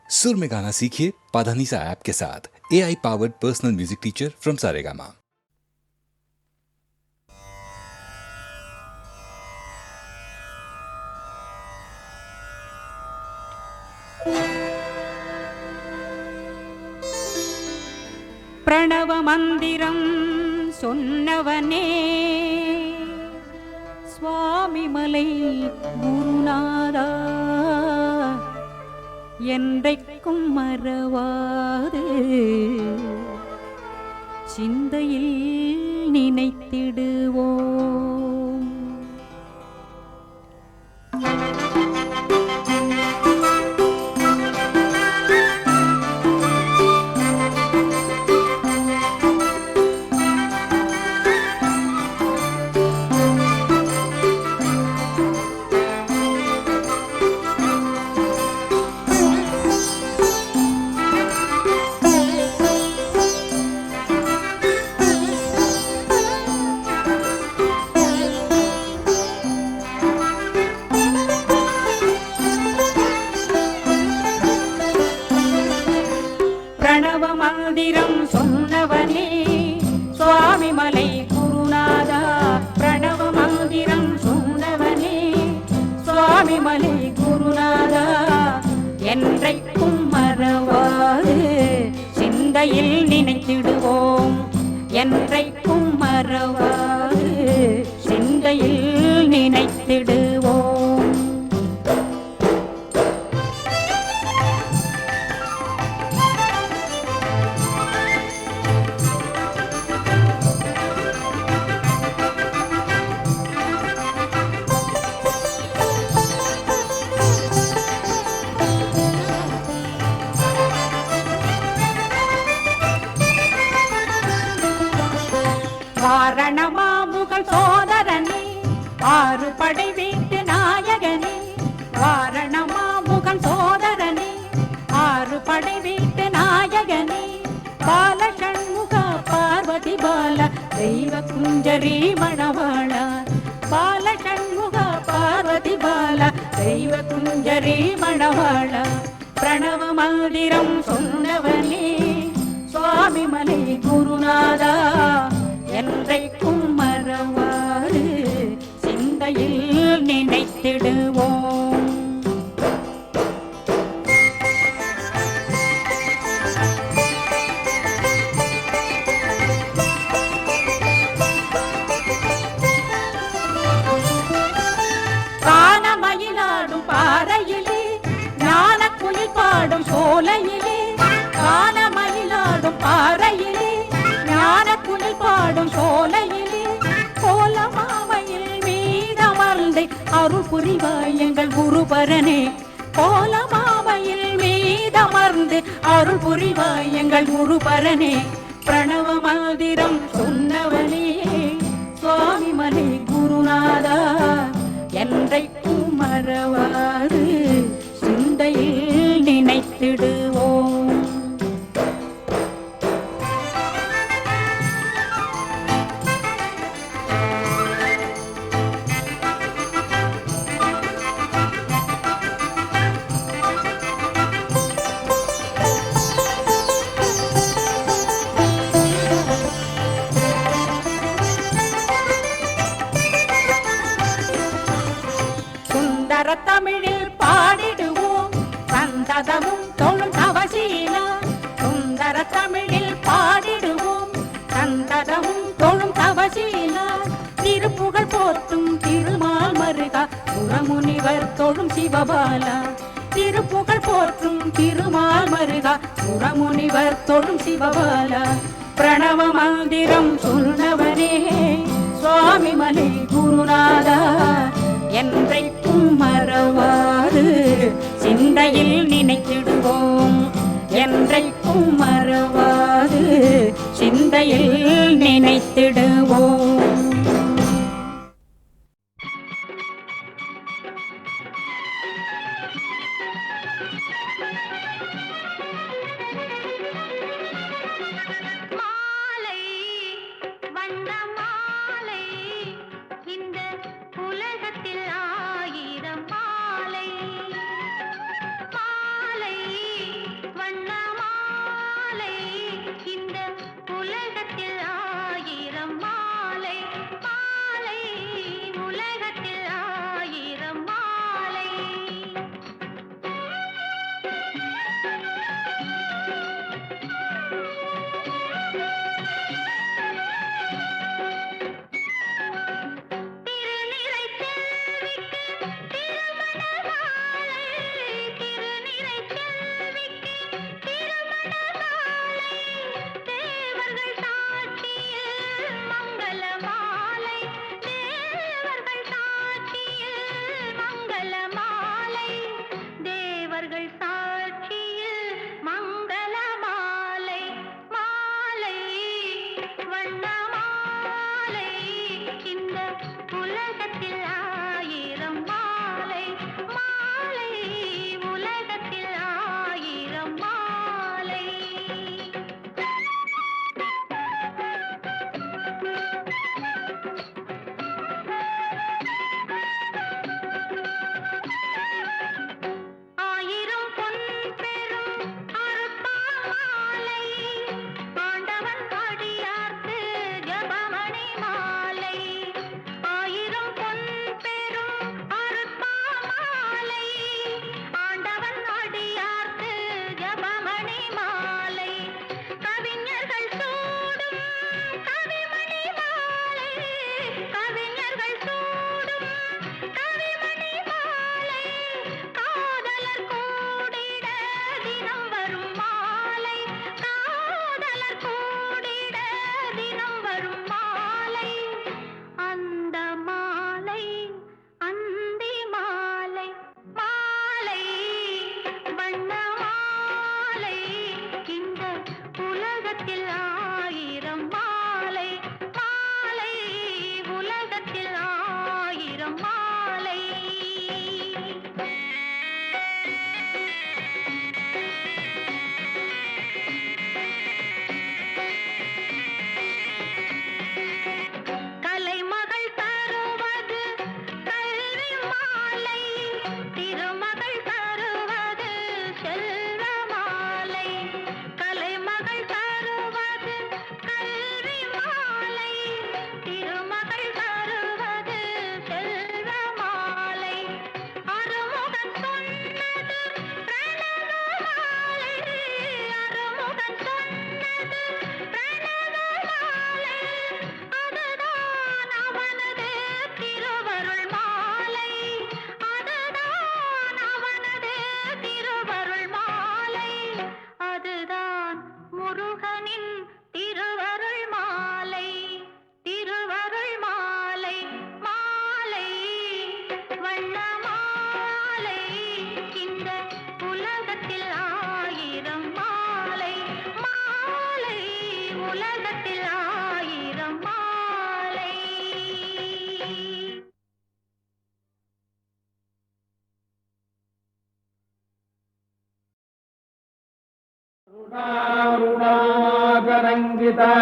सुर में गाना सीखिए पाधानीसा ऐप के साथ। AI powered personal music teacher from Saregama. प्रणव मंदिरम சொன்னவனே சுவாமி மலை குருநாதா என்றைக்கும் மறவாது சிந்தையில் நினைத்திடுவோம். மந்திரம் சொன்னவனே சுவாமி மலை குருநாதா. பிரணவ மந்திரம் சொன்னவனே சுவாமி மலை குருநாதா என்றைக்கும் மறவாது சிந்தையில் நினைத்திடுவோம். என்றைக்கும் மறவாது சிந்தையில் நினைத்திடுவோம். வாரணமாமுகல் சோதரனே ஆறு படை வீட்டு நாயகனே. வாரணமாமுகல் சோதரனே ஆறு படை வீட்டு நாயகனே. பால சண்முக பார்வதி பால தெய்வ குஞ்சரி மணவாள. பால சண்முக பார்வதி பால தெய்வ குஞ்சரி மணவாள. பிரணவ மந்திரம் சொன்னவனே சுவாமி மலை குருநாதா என்றைக்கும் மறவாது சிந்தையில் நினைத்திடுவோம். கானமயிலாடும் பாறையிலே ஞான குயில் பாடும் சோலையிலே. கானமயிலாடும் பாறையிலே ஞான குயில் பாடும் சோலையிலே. கோலமாமையில் மீதமர்ந்து அருள் புரிவாய் எங்கள் குருபரனே. கோலமாமையில் மீதமர்ந்து அருள் புரிவாய் எங்கள் குருபரனே. பிரணவ மந்திரம் சொன்னவனே சுவாமி மலை குருநாதா என்றைக்கும் மறவாது சிந்தையில் நினைத்திடுவோம். தமிழில் பாடிடுவோம் சந்ததமும் தொழும் தவசீலா. சுந்தர தமிழில் பாடிடுவோம் சந்ததமும் தொழும் தவசீலா. திருப்புகழ் போற்றும் திருமால் மருகா சுரமுனிவர் தொழும் சிவபாலா. திருப்புகழ் போற்றும் திருமால் மருகா சுரமுனிவர் தொழும் சிவபாலா. பிரணவ மந்திரம் சொன்னவனே சுவாமி மலை குருநாதா என்றைக்கும் மறவாது சிந்தையில் நினைத்திடுவோம். என்றைக்கும் மறவாது சிந்தையில் நினைத்திடுவோம். உலகத்தில் 1000 மாலை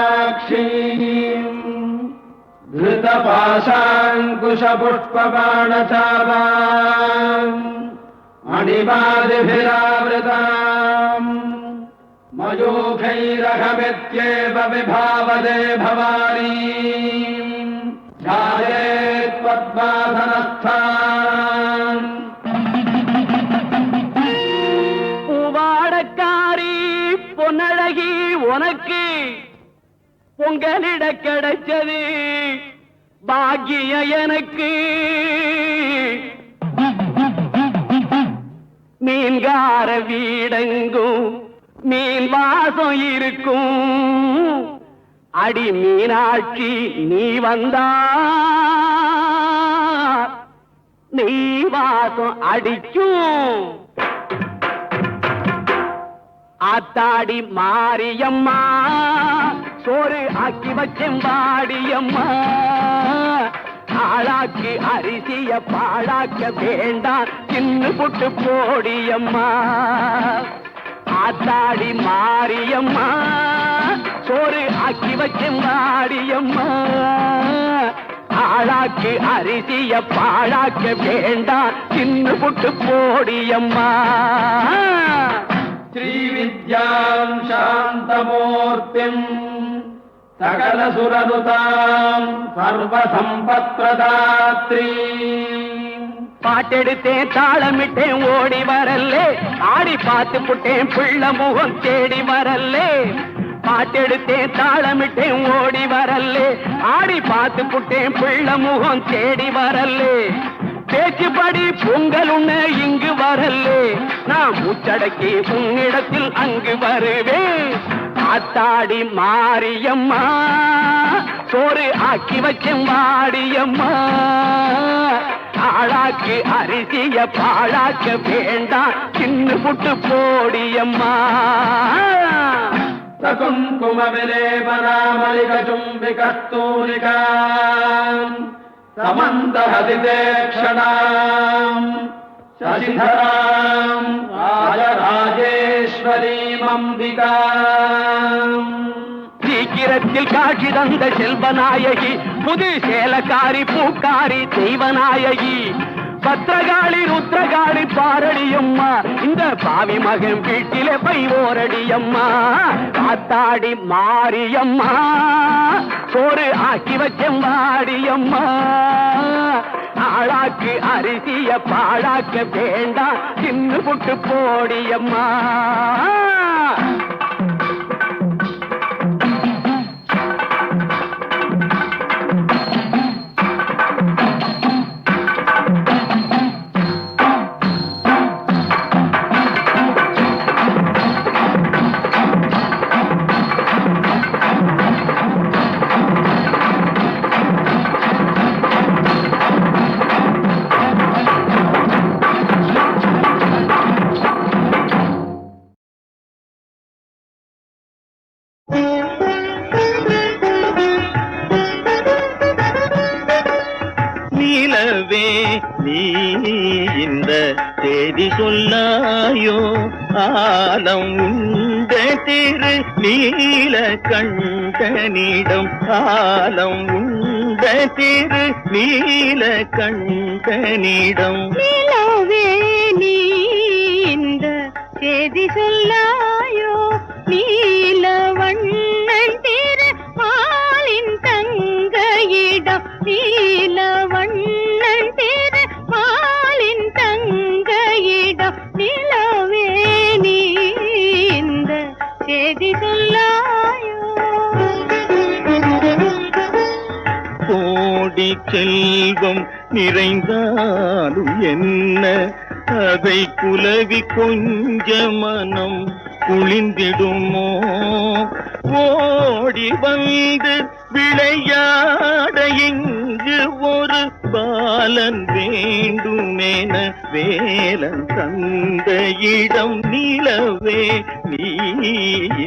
करुणाकरङ्गिताक्षीम् धृतपाशाङ्कुशपुष्पबाणचापाम् मणिपादिभिरावृताम् मयूखैरहमित्येव विभावदे भवानी ध्यायेत् पद्मासनस्थान् பூவாடக்காரி பொன்னழகி உனக்கு பொங்கலிட கிடைச்சது பாக்கிய எனக்கு மீன்கார வீடெங்கும் மீன் வாசம் இருக்கும் அடி மீனாட்சி நீ வந்தா நீ வாசம் அடிக்கும் ஆத்தாடி மாரியம்மா சோறு ஆக்கி வச்சேன் வாடியம்மா ஆளாக்கி அரிசிய பாழாக்க வேண்டாம் சின்ன புட்டு போடியம்மா ஆத்தாடி மாரியம்மா சோறு ஆக்கி வச்சேன் வாடியம்மா ஆளாக்கி அரிசிய பாழாக்க வேண்டாம் சின்ன புட்டு போடியம்மா श्रीविद्यां शान्तमूर्तिम् सकलसुरनुताम् सर्वसम्पत्प्रदात्री பாட்டெடுத்தேன் தாளமிட்டேன் ஓடி வரல்லே ஆடி பார்த்து புட்டேன் பிள்ளை முகம் தேடி வரல்லே பாட்டெடுத்தேன் தாளமிட்டேன் ஓடி வரல்லே ஆடி பார்த்து புட்டேன் பிள்ளை முகம் தேடி வரல்லே பேச்சுப்படி பொங்கல் உண்ண இங்கு வரல்லே நான் முச்சடக்கி உன்னிடத்தில் அங்கு வருவேன் ஆத்தாடி மாரியம்மா சோறு ஆக்கி வச்சேன் வாடியம்மா ஆளாக்கு அரிசிய பாழாக்க வேண்டாம் சின்ன புட்டு போடியம்மா सकुङ्कुम विलेपनामलिकचुम्बिकस्तूलिकाम् समन्तहदितेक्षणाम् शशिधराम् राजराजेश्वरीमम्बिकाम् சீக்கிரத்தில் காட்சி தந்த செல்வநாயகி புது சேலக்காரி பூக்காரி தெய்வநாயகி பத்திரகாளி ருத்ரகாளி பாரடியம்மா இந்த பாவி மகன் வீட்டிலே பை ஓரடியம்மா காத்தாடி மாரியம்மா சோறு ஆக்கி வச்சம் வாடியம்மா ஆளாக்கு அரிசிய பாழாக்க வேண்டாம் சின்ன புட்டு போடியம்மா நீலவே நீ இந்த தேதி சொல்லாயோ ஆலம் உண்ட திரு நீல கண்டனிடம் ஆலம் உண்ட திரு நீல கண்டனிடம் நிலவே நீ இந்த செய்தி சொல்லாயோ நீல வண்ணன் திரு மாலின் தங்கையிடம் நீல வண்ணன் திரு மாலின் தங்கையிடம் நிலவே நீ இந்த செய்தி சொல்லாயோ கோடி செல்வம் நிறைந்தாலும் என்ன அதை குலவி கொஞ்ச மனம் குளிந்திடுமோ ஓடி வந்து விளையாட இங்கு ஒரு பாலன் வேண்டுமென வேலன் தந்த இடம் நிலவே நீ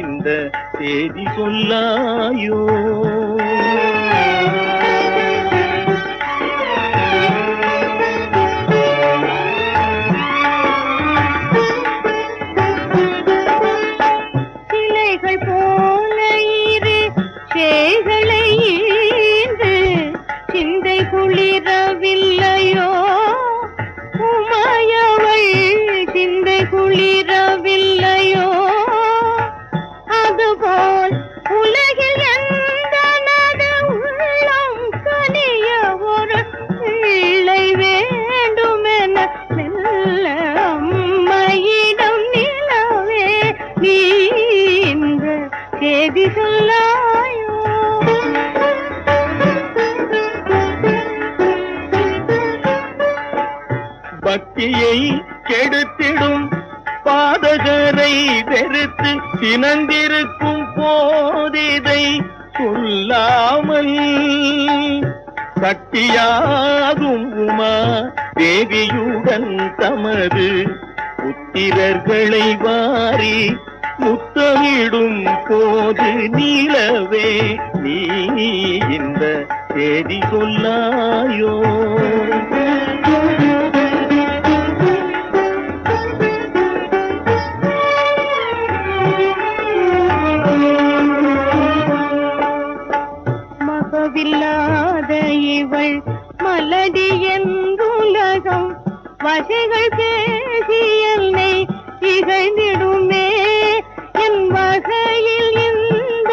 இந்த செய்தி சொல்லாயோ நீ இந்த செய்தி சொல்லாயோ? பக்தியை கெடுத்திடும் பாதகரை வெறுத்து சினந்திருக்கும் போதிதை சொல்லாமல் சக்தியாகும் உமா தேவியுடன் தமது புத்திரர்களை வாரி முத்தமிடும் போது நீளவே நீ இந்த செய்தி சொல்லாயோ? மகவில்லாத இவள் மலடி என்றுலகம் வசைகள் பேசி என்னை இகழ்ந்திடுமே. என் வகையில் இந்த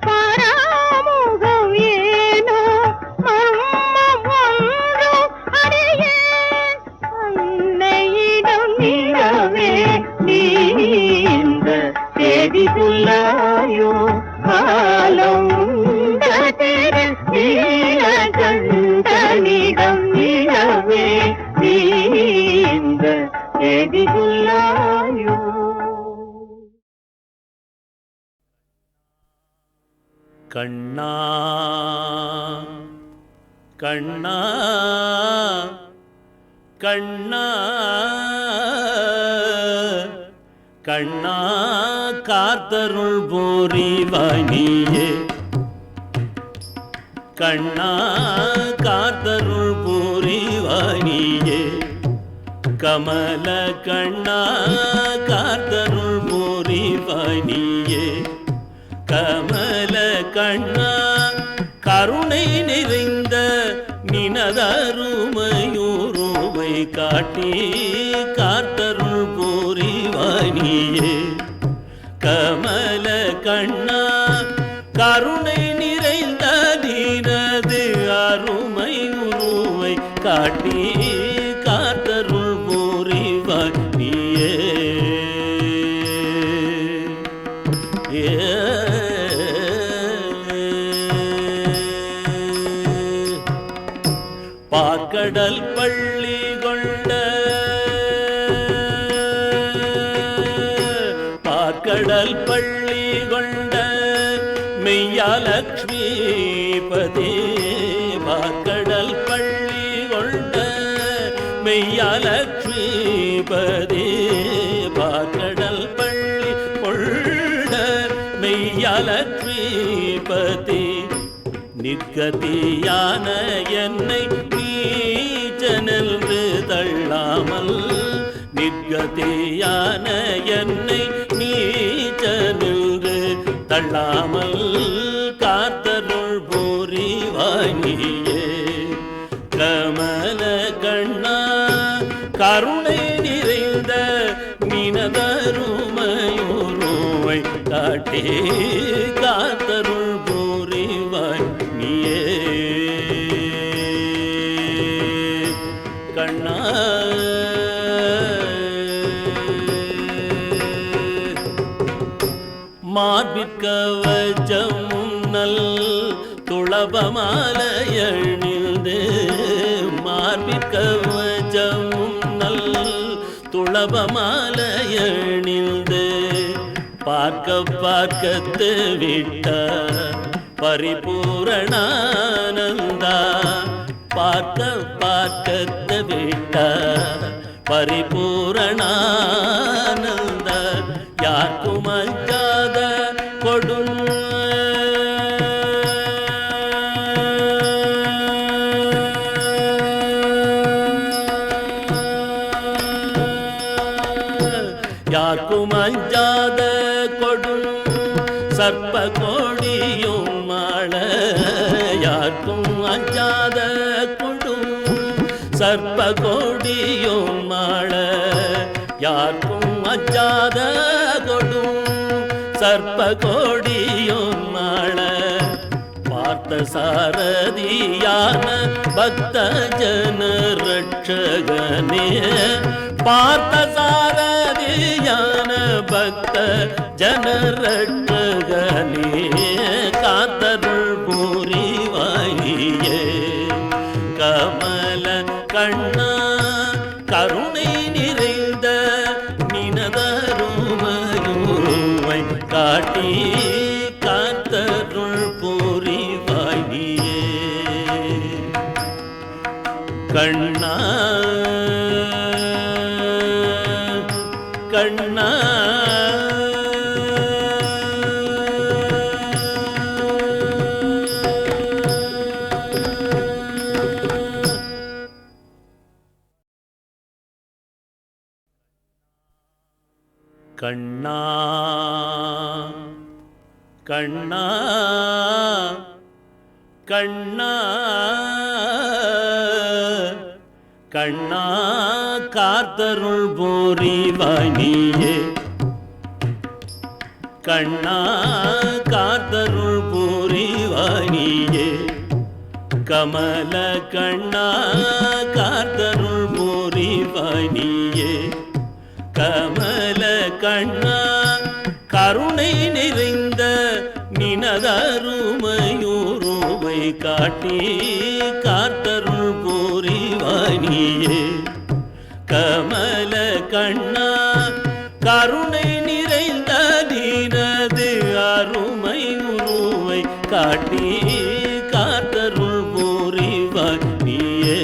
பராமுகம் ஏனோ மர்மம் ஒன்று அறியேன். அன்னையிடம் நீரவே நீ இந்த செய்தி சொல்லாயோ? காலம் நீலகண்டனிடம் நீளவே நீ இந்த செய்தி சொல்லாயோ? கண்ணா கண்ணா கண்ணா கண்ணா காத்தருள் போரிவாணியே. கண்ணா காத்தருள் போரிவாணியே. கமல கண்ணா காத்தருள் போரிவாணியே. கமல கண்ணா கருணை நிறைந்த நினதருமையூருவை காட்டி காத்தருள் போரிவாணியே. கமல கண்ணா கருணை நிறைந்த நினது அருமை உருவை காட்டி காத்தருள் போரிவாணியே. பார்க்கடல் பள்ளி கொண்ட பார்க்கடல் பள்ளி கொண்ட மெய்யாலக்ஷ்மிபதி. பார்க்கடல் பள்ளி கொண்ட மெய்யாலக்ஷ்மிபதி. பார்க்கடல் பள்ளி கொண்ட மெய்யாலக்ஷ்மிபதி. நிற்கதியான என்னை நீச்சனென்று தள்ளாமல். நிற்கதியான என்னை நீச்சனென்று தள்ளாமல் காத்தருள் போரிவாணியே. கமல கண்ணா கருணை நிறைந்த நினதருமையுருவை காட்டி காத்தருள் போரிவாணியே. கண்ணா மார்பிற்கவச்சமும் நல் துளபமாலையணிந்து. மார்பிற்கவச்சமும் நல் துளபமாலையணிந்து. பார்க்க பார்க்கத்து விட்ட பரிபூரணானந்தா. பார்க்க பார்க்கத்து விட்ட பரிபூரணானந்த. யாருக்கும் அஞ்சாத கொடும் யாருக்கும் அஞ்சாத கொடும் சர்ப்ப கோடியும் மாள. யாருக்கும் அஞ்சாத கொடும் சர்ப்ப கோடியும் மாள. யாருக்கும் அஞ்சாத கொடும் சர்ப்ப கோடியும் மாள. பார்த்த சாரதியான பக்த ஜன ரட்சகனே. பார்த்த சாரதியான பக்த ஜனரட்சகனே காத்தருள் புரிவாயே கமல கண்ணா கருணை நிறைந்த நினதருமையுருவை காட்டி காத்தருள் புரிவாயே கண்ணா கண்ணா கண்ணா கண்ணா கண்ணா கண்ணா காத்தருள் புரிவாய் நீயே கண்ணா காத்தருள் புரிவாய் நீயே கமல கண்ணா காத்தருள் புரிவாய் நீயே கமல கண்ணா கருணை நிறைந்த நினதருமையுருவை காட்டி காத்தருள் புரிவாய் நீயே கமல கண்ணா கருணை நிறைந்த நினது அருமை உருவை காட்டி காத்தருள் புரிவாய் நீயே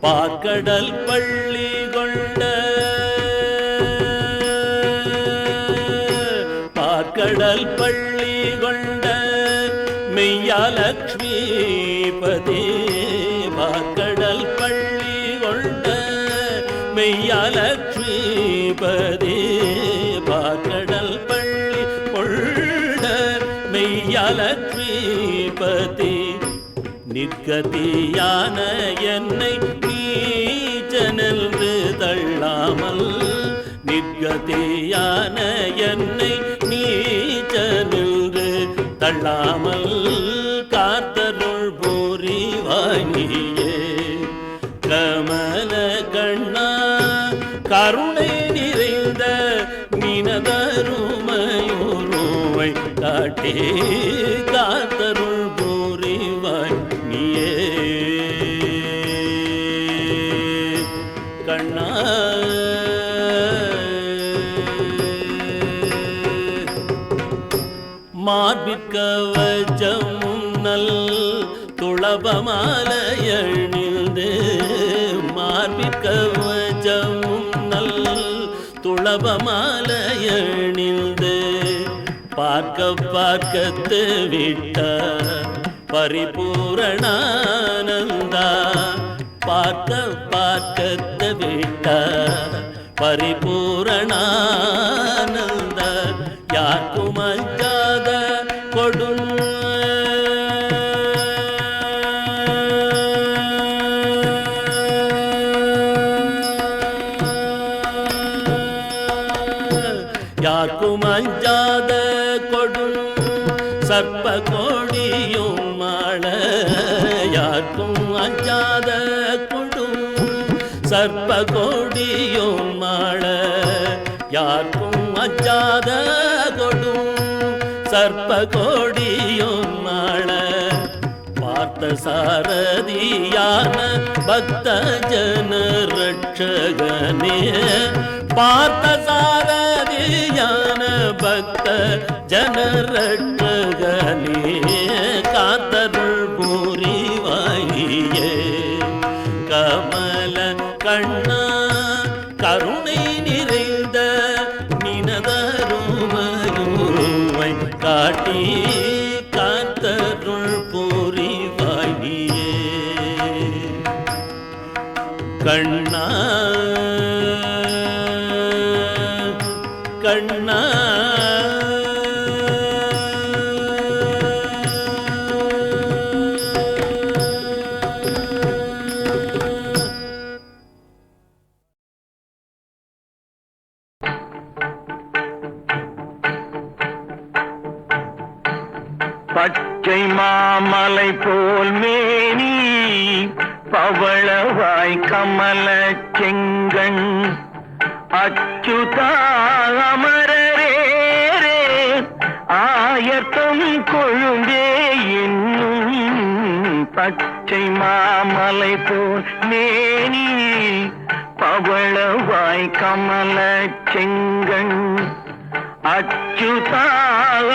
பாக்கடல் பள்ளி கொண்ட பாக்கடல் பள்ளி கொண்ட மெய்யாலக்ஷ்மிபதி பாக்கடல் பள்ளி கொண்ட மெய்யாலக்ஷ்மிபதி பாக்கடல் பள்ளி கொண்ட மெய்யாலக்ஷ்மிபதி நிற்கதியான என்னை நீச்சனென்று தள்ளாமல் நிற்கதியான என்னை நீச்சனென்று தள்ளாமல் காத்தருள் புரிவாய் நீயே கமல கண்ணா கருணை நிறைந்த நினதருமையுருவை காட்டி காத்தருள் புரிவாய் நீயே கண்ணா மார்பிற்கவச்சமும் நல் துளபமாலையணிந்து மார்பிற்கவச்சமும் நல் துளபமாலையணிந்து பார்க்க பார்க்கத்து விட்ட பரிபூரணானந்தா பார்க்க பார்க்கத்து விட்ட பரிபூரணானந்த யாருக்கும் அஞ்சாத கொடும் யாருக்கும் அஞ்சாத கொடும் சர்ப்ப கோடியும் மாள யாருக்கும் அஞ்சாத கொடும் சர்ப்ப கோடியும் மாள யாருக்கும் அஞ்சாத கொடும் சர்ப்ப கோடியும் மாள பார்த்த சாரதியான பக்த ஜன ரட்சகனே பார்த்த சாரதியான பக்த ஜன ரட்சகனே காத்தருள் புரிவாயே கமல கண்ணா கருணை நிறைந்த நினதருமையுருவை காட்டி காத்தருள் புரிவாயே கண்ணா கண்ணா பச்சை மாமலை மேனி பவளவாய் கமல செங்கண் அச்சுதா அமரரே ஆயத்தம் கொழுந்தே என்னும் பச்சை மாமலை போல் மேனி பவளவாய் கமல செங்கண் அச்சுதா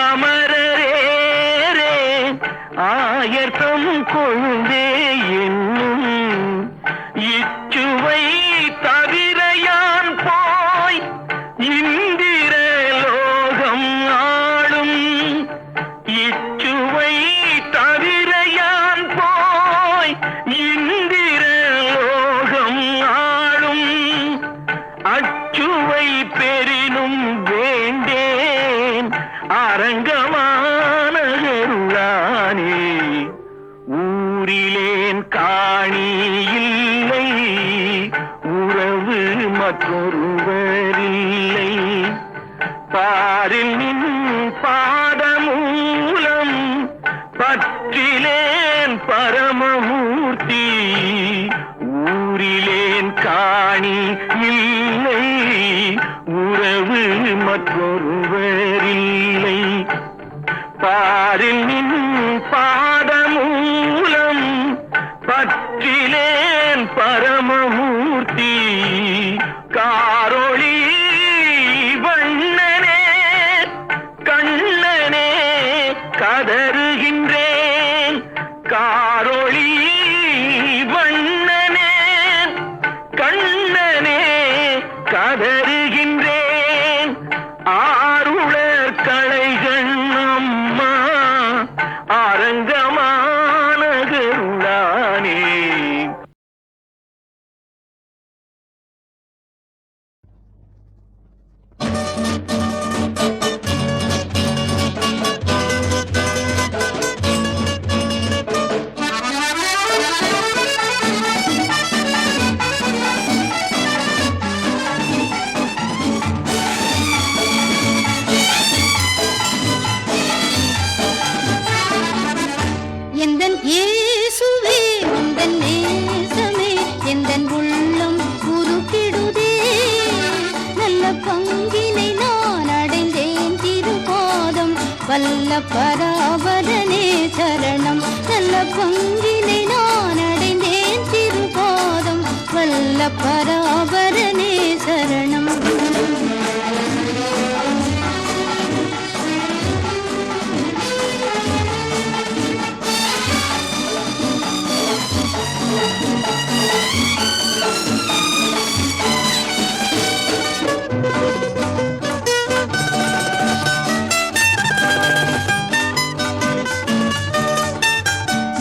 அமரரே ஆயத்தம் கொழுந்தே என்னும் இச்சுவை தவிரையான் போய் இந்திர லோகம் ஆளும் இச்சுவை தவிரையான் போய் இந்திர லோகம் ஆளும் அச்சுவை பெரினும் வேண்டேன் அரங்கமான கருளானே ஊரிலேன் காணி இல்லை உறவு மற்றொருவரில்லை பாரில் நின் பாதமூலம் பற்றிலேன் பரமமூர்த்தி ஊரிலேன் காணி இல்லை உறவு மற்றொருவரில்லை பாரில் நின் பாதமூலம் பற்றிலேன் பரமமூர்த்தி காரொளி வண்ணனே கண்ணனே கதறுகின்றேன் காரொளி வண்ணனே கண்ணனே கதறுகின்றேன் ஆருளர் களைகள் அம்மா அரங்கமான கருளானே. எந்தன் இயேசுவே உந்தன் நேசமே எந்தன் உள்ளம் உருக்கிடுதே நல்ல பங்கினை நான் அடைந்தேன் திருபாதம் வல்ல பராபரனே சரணம் நல்ல பங்கினை நான் அடைந்தேன் திருபாதம் வல்ல பராபரனே சரணம்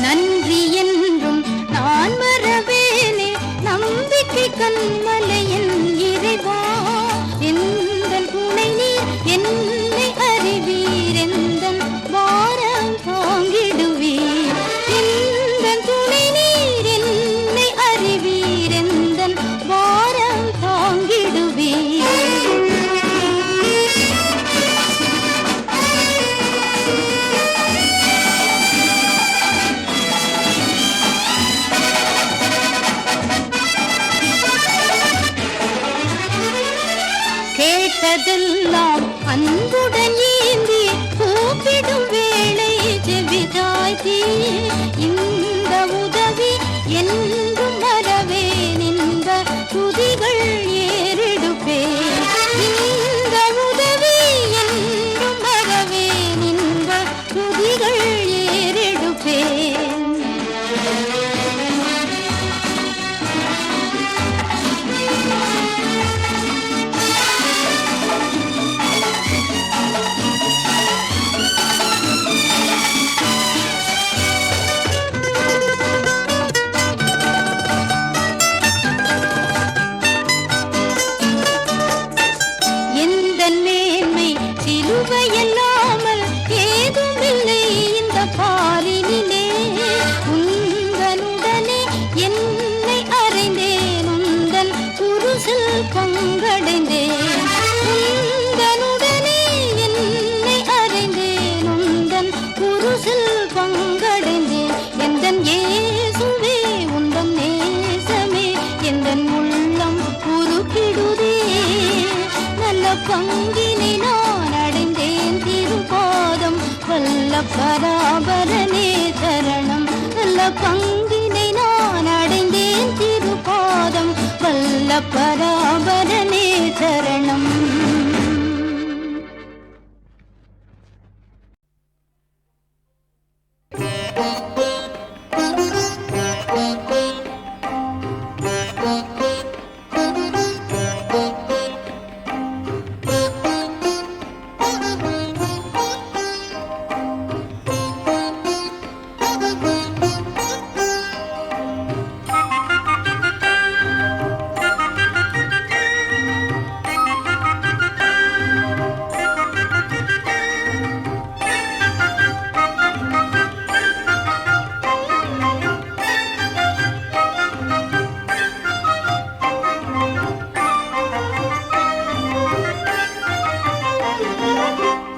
நன்றி என்றும் நான் மறவேனே நம்பிக்கை கண்மலையின் இறைவா எந்தன் துணை நீர் என்னை அறிவீர் எந்தன் பாரம் தாங்கிடுவீர் எந்தன் துணை நீர் என்னை அறிவீர் எந்தன் பாரம் தாங்கிடுவீர் கேட்டதெல்லாம் அன்புடன் ஏந்தி கூப்பிடும் வேளை செவிதாய்த்தி இந்த உதவி என்றும் வரவேன் இந்த துதிகள் ஏறெடுப்பேன் இந்த உதவி என்றும் வரவேன் இந்த துதிகள் ஏறெடுப்பேன் பராபரனே சரணம். நல்ல பங்கினை நான் அடைந்தேன் திருபாதம். வல்ல பராபரனே சரணம்.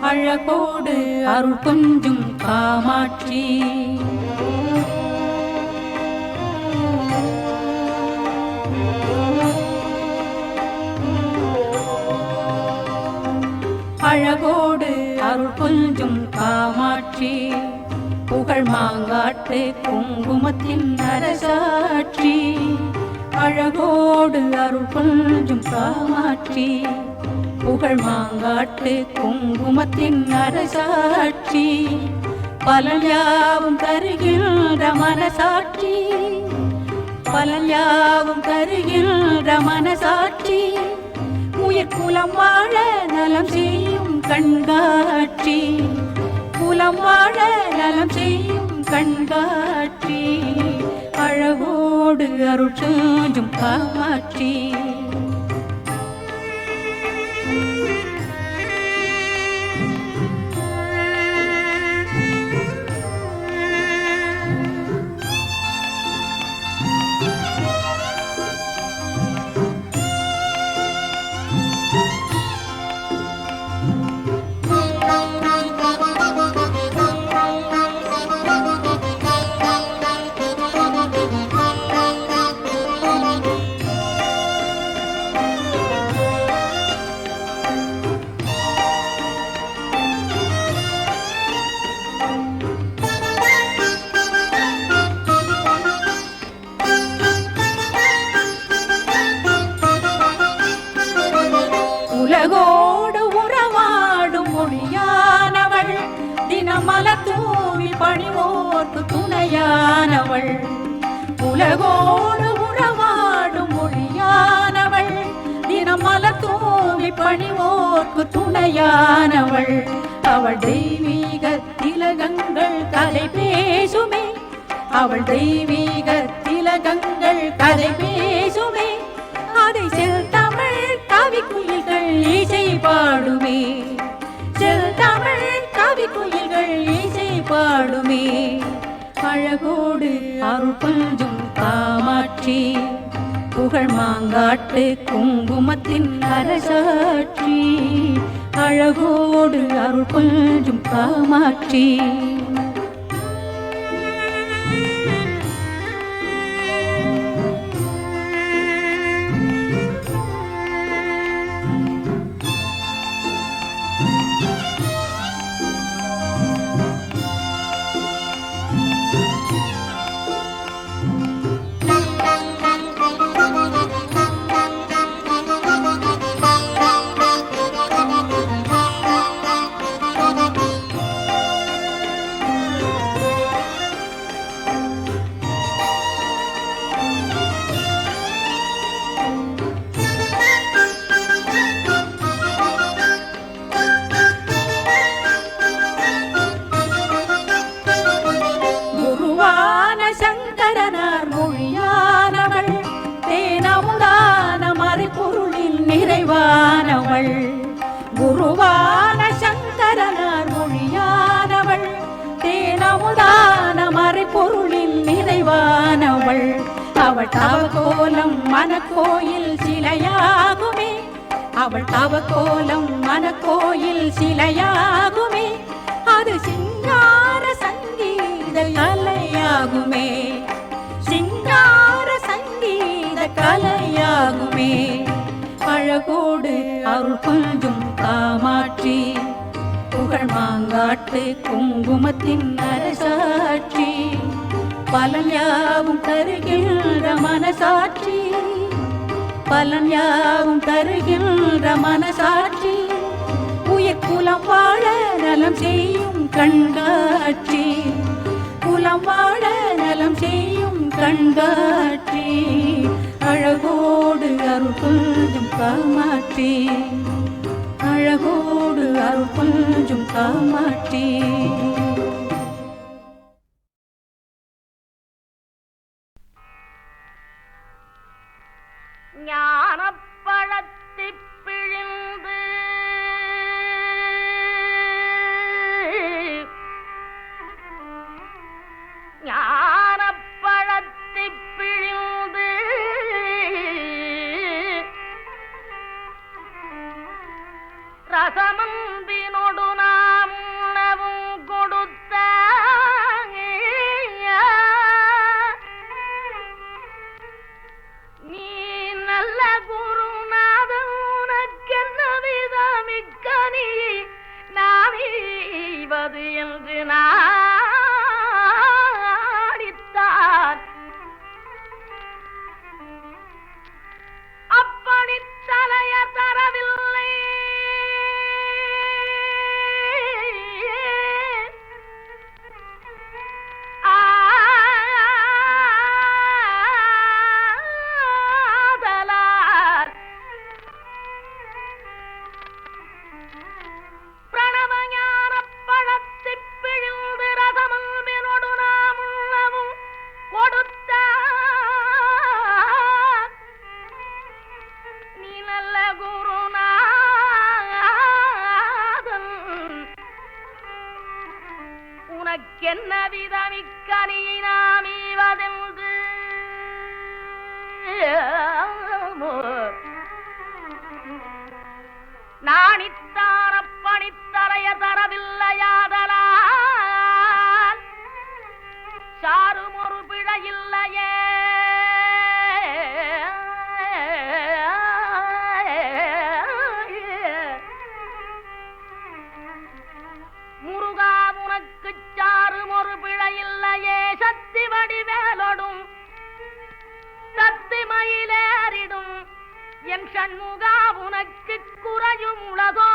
அழகோடு அருள் கொஞ்சும் காமாட்சி, அழகோடு அருள் கொஞ்சும் காமாட்சி, புகழ் மாங்காட்டு குங்குமத்தின் அரசாட்சி. அழகோடு அருள் கொஞ்சும் காமாட்சி, புகழ் மாங்காட்டு குங்குமத்தின் அரசாட்சி. பலன் யாவும் தருகின்ற மனசாட்சி, பலன் யாவும் தருகின்ற மனசாட்சி. உயிர் குலம் வாழ நலம் செய்யும் கண்காட்சி, குலம் வாழ நலம் செய்யும் கண்காட்சி. அழகோடு அருள் கொஞ்சும் காமாட்சி. உலகோடு உறவாடும் மொழியானவள், தினமலர் தூவி பணிவோர்க்கு துணையானவள். உலகோடு உறவாடும் மொழியானவள், தினமலர் தூவி பணிவோர்க்கு துணையானவள். அவள் தெய்வீக திலகங்கள் கதை பேசுமே, அவள் தெய்வீக திலகங்கள் கதை பேசுமே. அதை செல்தமிழ் கவிக்குயில்கள் இசை பாடுமே, செல்தமிழ் கவிக்குயில்கள் இசை பாடுமே. அழகோடு அருள் கொஞ்சும் காமாட்சி, புகழ் மாங்காட்டு குங்குமத்தின் அரசாட்சி. அழகோடு அருள் கொஞ்சும் காமாட்சி. நிறைவானவள், குருவான சங்கரனார் மொழியானவள், தேனமுதான மறைபொருளின் நிறைவானவள். அவள் தவக்கோலம் மனக்கோயில் சிலையாகுமே, அவள் தவக்கோலம் மனக்கோயில் சிலையாகுமே. அது சிங்கார சங்கீத கலையாகுமே, சிங்கார சங்கீத கலையாகுமே. அழகோடு அருள் கொஞ்சும் காமாட்சி, புகழ் மாங்காட்டு குங்குமத்தின் அரசாட்சி பலன் யாவும் தருகின்ற மனசாட்சி பலன் யாவும் தருகின்ற மனசாட்சி உயிர் குலம் வாழ நலம் செய்யும் கண்காட்சி குலம் வாழ நலம் செய்யும் கண்காட்சி அழகோடு அருள் கொஞ்சம் காமாட்சி அழகோடு அருள் கொஞ்சம் காமாட்சி ஞானப்பழத்தை பிழிந்து ஞானப்பழத்தை பிழிந்து ரசமந்தினொடு நாம் உணவும் கொடுத்த நீ நல்ல குருநாதன் உனக்கென்ன விதமிக்கனி நாமீவது என்று நாடித்தார் அப்பணித்தலைய தரவில்லை உனக்கென்ன விதமிக்கனியை நாமீவதென்று நாணித்தான பணித்தரைய தரவில்லையாதலால் சாரும் ஒரு பிழையில்லையே முருகா உனக்கு சாரும் ஒரு பிழையில்லையே சக்தி வடிவேலோடும் சக்தி மயிலேறிடும் என் சண்முகா உனக்கு குறையும் உலகோ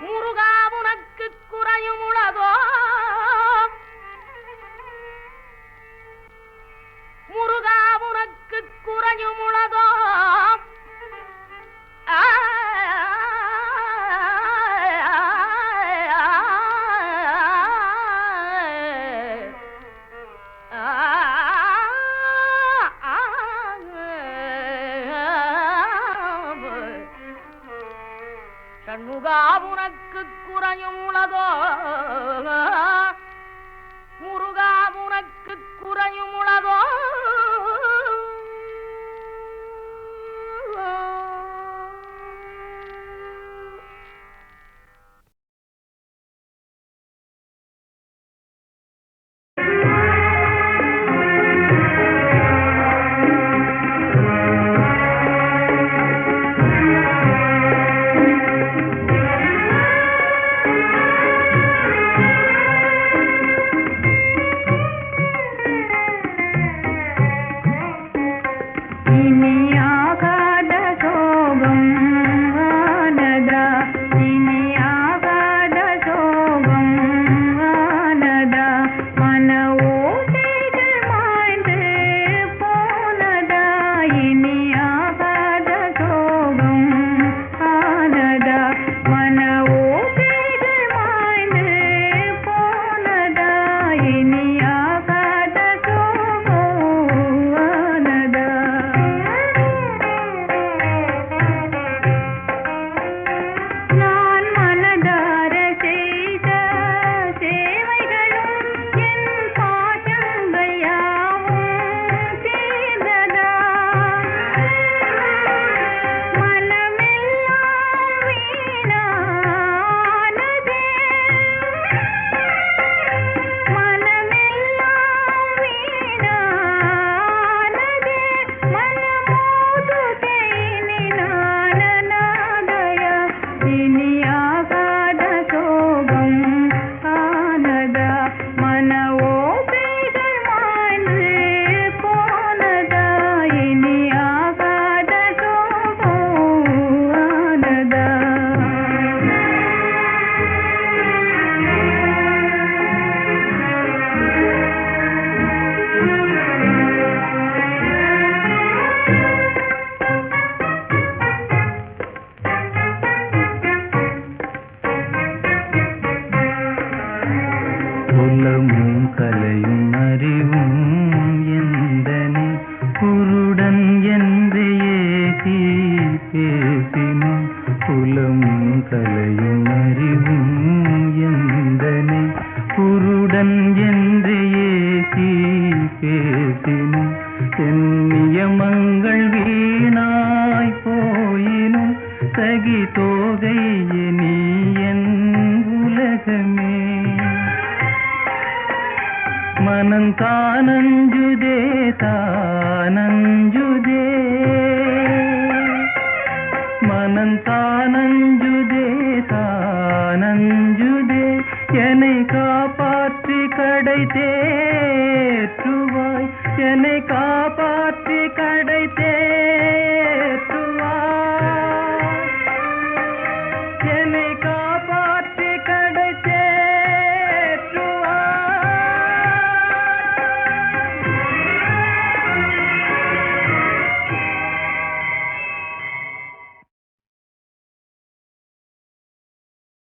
முருகா உனக்கு குறையும் உலகோ முருகா உனக்கு குறையும் உலகோ சண்முகா உனக்கு குறையும் உலகோ முருகா உனக்கு குறையும் உலகோ புலமும் கலையும் அறிவும் எந்தனை குருடன் என்று ஏசி பேசினும் புலமும் கலையும் அறிவும் எந்தனை குருடன் என்று ஏசி பேசினும் என் நியமங்கள் வீணாய் போயினும் சகி தோகை நீ என் உலகமே மனம் தானஞ்சுதே தானஞ்சுதே மனம் தானஞ்சுதே தானஞ்சுதே என்னை காப்பாற்றி கடை தேற்றுவாய் என்னை காப்பாற்றி கடை